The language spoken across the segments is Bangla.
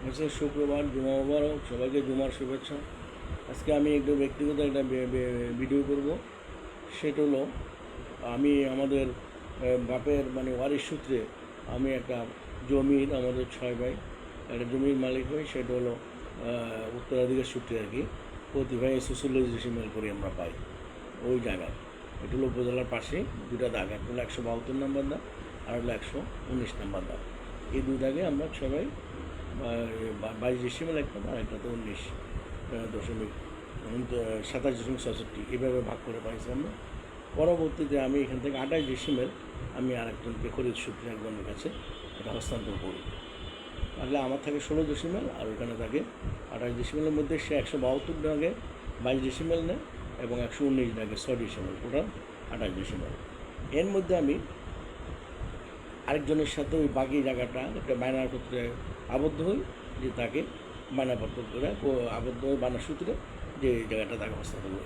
আজকে শুক্রবার, জুমা মুবারক, সবাইকে জুমার শুভেচ্ছা। আজকে আমি একটু ব্যক্তিগত একটা ভিডিও করব। সেটা হলো, আমি আমাদের বাপের মানে ওয়ারিশ সূত্রে আমি একটা জমির, আমাদের 6 ভাই একটা জমির মালিক হই। সেটা হলো উত্তরাধিকার সূত্রে আর কি। প্রতি ভাই 46 করে আমরা পাই ওই জায়গায়। এটা হলো উপজেলার পাশে দুটা দাগ, একটা হলো 172 নম্বর দাগ, আর হলো 119 নম্বর দাগ। এই দুই দাগে আমরা সবাই 22 ডিসিমেল একটা, আর একটা তো 27.67 এভাবে ভাগ করে পাইছি আমরা। পরবর্তীতে আমি এখান থেকে 28 ডিসিমেল আমি আরেকজনকে খরিদ সূত্রে একজনের কাছে এটা হস্তান্তর করি। তাহলে আমার থাকে 16 ডিসিমেল, আর ওখানে থাকে 28 ডিসিমেলের মধ্যে সে 172 দাগে 22 ডিসিমেল নেয় এবং 119 দাগে 6 ডিসিমেল, টোটাল 28 ডিসিমেল। এর মধ্যে আমি আরেকজনের সাথে ওই বাকি জায়গাটা একটা বায়নাপত্রে আবদ্ধ হই, যে তাকে বায়নাপত্র করে আবদ্ধ হয়ে বায়না সূত্রে যে জায়গাটা তাকে হস্তান্তর করবো।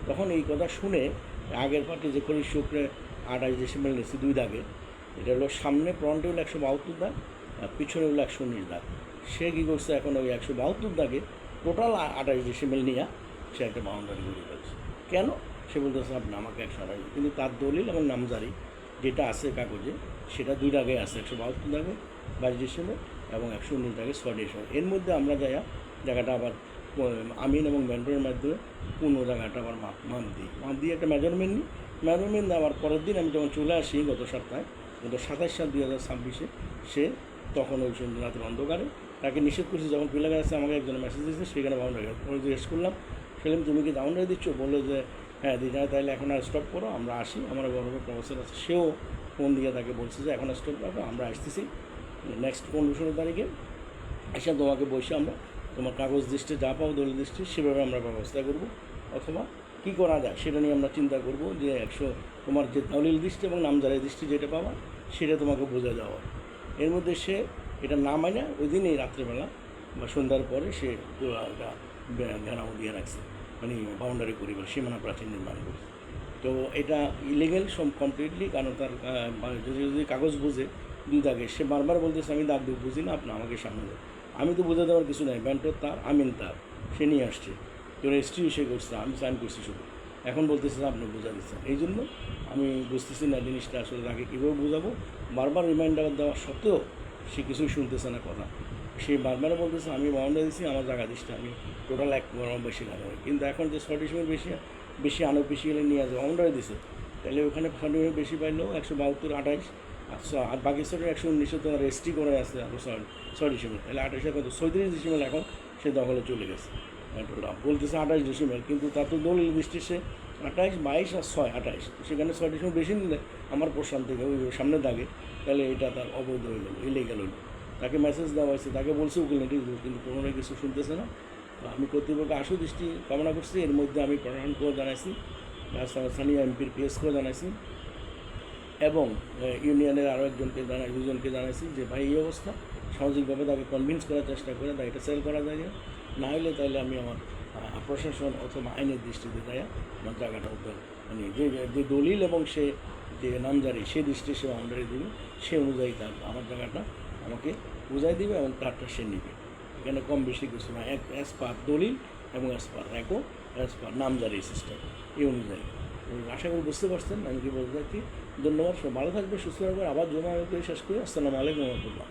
তখন এই কথা শুনে আগের পার্টি যে খরিদ সূত্রে 28 ডিসিমেল নিয়েছি দুই দাগে, এটা হলো সামনে ফ্রন্টে হলো 172 দাগ, আর পিছনে হলো 119 দাগ। সে কী করছে, এখন ওই 172 দাগে টোটাল 28 ডিসিমেল নিয়ে সে একটা বাউন্ডারি করে ফেলছে। কেন? সে বলতেছে আপনি আমাকে 128, কিন্তু তার দলিল এবং নামজারি যেটা আছে কাগজে, সেটা দুই দাগে আছে, 172 দাগে 22 ডিসিমেল এবং 119 দাগে 6 ডিসিমেল। এর মধ্যে আমরা জায়গাটা আবার আমিন এবং মেন্টরের মাধ্যমে পূর্ণ জায়গাটা আবার মাপ দিয়ে একটা মেজারমেন্ট দেওয়ার পরের দিন আমি যখন চলে আসি গত 27/7/2026, সে তখন ওই সন্ধ্যা রাতের অন্ধকারে তাকে নিষেধ করছি। যখন পিলাগার আছে আমাকে একজন মেসেজ দিয়েছে, সেখানে বাউন্ডারি জিজ্ঞেস করলাম, সেখানে তুমি কি বাউন্ডারি দিচ্ছ? বললো যে হ্যাঁ দিদি, তাহলে এখন আর স্টপ করো, আমরা আসি। আমার বড় প্রফেসর আছে, সেও ফোন দিয়ে তাকে বলছে যে এখন স্টপ করো, আমরা আসতেছি নেক্সট 15-16 তারিখে এসে তোমাকে বসে আমরা তোমার কাগজ দৃষ্টি যা পাবো, দলিল দৃষ্টি সেভাবে আমরা ব্যবস্থা করব। অথবা কী করা যায় সেটা নিয়ে আমরা চিন্তা করব, যে তোমার যে দলিল দৃষ্টি এবং নামজারি দৃষ্টি যেটা পাবা সেটা তোমাকে বোঝা যাওয়া। এর মধ্যে সে এটা না মানে ওই দিনই রাত্রেবেলা বা সন্ধ্যার পরে সে একটা ঘেরাও দিয়ে রাখছে, মানে বাউন্ডারি পরিবার সীমানা প্রাচীর নির্মাণ করছে। তো এটা ইলিগেল কমপ্লিটলি, কারণ তার যদি কাগজ বুঝে দুই দাগে, সে বারবার বলতেছে আমি দাগ বুঝি না, আপনি আমাকে সামনে দেন। আমি তো বোঝা দেওয়ার কিছু নাই, ব্যান্টর তার, আমিন তার, সে নিয়ে আসছে, তো রেজিস্ট্রি সে করছে, আমি সাইন করছি শুধু। এখন বলতেছে আপনি বোঝা দিচ্ছেন। এই জন্য আমি বুঝতেছি না জিনিসটা আসলে তাকে কীভাবে বোঝাবো। বারবার রিমাইন্ডার দেওয়া সত্ত্বেও সে কিছুই শুনতেছে না কথা। সে বারবার বলতেছে আমি বাউন্ডারি দিচ্ছি, আমার জায়গা দিচ্ছি, আমি টোটাল 1 বেশি লাগাবো। কিন্তু এখন যে 6 ডিসিমেল বেশি আনঅফিসিয়ালি নিয়ে আসবে বাউন্ডারি দিছে, তাহলে ওখানে ফান্ড বেশি পাইলেও 172, 28, আর বাকি 119 তো রেজিস্ট্রি করে আছে, আরও 6 ডিসিমেল, তাহলে 28 কত 37 ডিসিমেল এখন সে দখলে চলে গেছে। বলতেছে 28 ডিসিমেল, কিন্তু তার তো দলিল দৃষ্টি সে 28, 22 আর 6, 28, সেখানে 6 ডিসিমেল বেশি নিলে আমার প্রশ্ন থেকে ওই সামনে দাগে, তাহলে এটা তার অবৈধ হইল, ইলিগাল হইল। তাকে মেসেজ দেওয়া হয়েছে, তাকে বলছে উকিল নোটিশ, কিন্তু কোনোটাই কিছু শুনতেছে না। আমি কর্তৃপক্ষের আশু দৃষ্টি কামনা করছি। এর মধ্যে আমি প্রশাসনকেও জানাইছি, স্থানীয় এমপির পিএসকেও জানাইছি, এবং ইউনিয়নের আরও দুজনকে জানাইছি যে ভাই এই অবস্থা, সামাজিকভাবে তাকে কনভিন্স করার চেষ্টা করে তাই এটা সেল করা যায় না হলে তাহলে আমি আমার প্রশাসন অথবা আইনের দৃষ্টিতে দেয় আমার জায়গাটা উদ্ধার, মানে যে দলিল এবং সে যে নামজারি সে দৃষ্টি সে বাউন্ডারি দেবে, সে অনুযায়ী তার আমার জায়গাটা আমাকে বুঝাই দিবে এবং তারটা সে নেবে। এখানে কম বেশি কিছু না, অ্যাজ পার দলিল এবং অ্যাজ পার রেকো, অ্যাজ পার নামজারি সিস্টেম, এই অনুযায়ী। আশা করি বুঝতে পারছেন আমি কি বলতে চাচ্ছি। ধন্যবাদ, সব ভালো থাকবে, সুস্থ থাকবে। আবার জমা করে শেষ করি। আসসালামু আলাইকুম রহমতুল্লাহ।